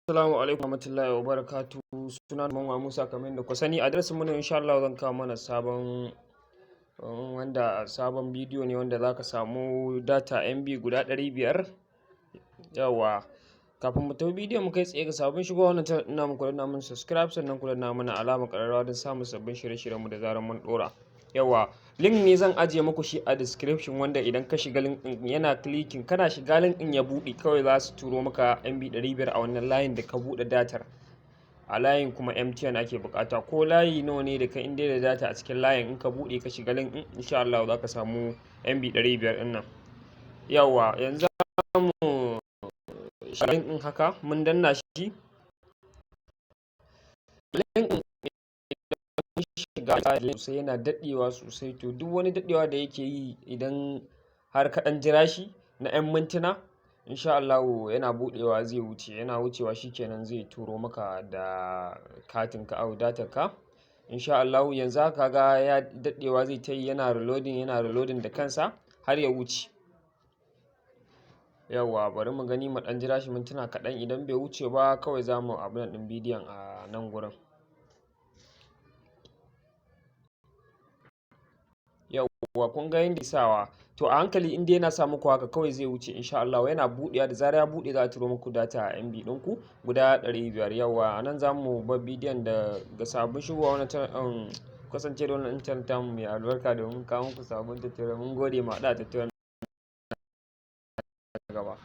Assalamu alaikum warahmatullahi wabarakatuh. Suna Mamman Musa kamar yadda ku sani a darasin mu ne insha Allah zan kawo mana sabon bidiyo ne wanda zaka samu data MB guda 500. Yawa kafin mu tafi bidiyon mu kai tsaye ga sabon shigowa wannan channel ina muku danna mun subscribe sannan ku danna mana alamar ƙararrawa don samun sabbin shirye-shiryen mu da zarar mun dora. Yawa link ne zan ajiye muku shi a description wanda idan ka shiga link din yana clicking kana shiga link din ya buɗe kawai za su turo maka MB 500 a wannan layin da ka buɗe datar. A layin kuma MTN ake bukata ko layi nawa ne da ka inda da data a cikin layin in ka buɗe ka shiga link din insha Allah za ka samu MB 500 din nan. Yawa yanzu mu shiga link din haka mun danna shi. Link din shiga sosai yana daɗewa sosai to duk wani daɗewa da yake yi idan har ka ɗan jira shi na 'yan mintuna insha Allahu yana buɗewa zai wuce yana wucewa shikenan zai turo maka da katin ka au datar ka insha Allahu yanzu haka ga ya daɗewa zai tayi yana reloading da kansa har ya wuce. Yawwa bari mu gani mu ɗan jira shi mintuna kaɗan idan bai wuce ba kawai za mu abun ɗin bidiyon a nan gurin. Yawwa kun ga yanda sawa to a hankali inda yana sa muku haka kawai zai wuce insha Allah yana buɗewa da zarar ya buɗe za a turo muku data a MB ɗinku guda 500. Yawwa anan za mu bar bidiyon da ga sabbin shigowa wannan channel kasance da wannan channel tamu mai albarka domin kawo muku sabon tattaunawa mun gode mu haɗu a tattaunawa gaba.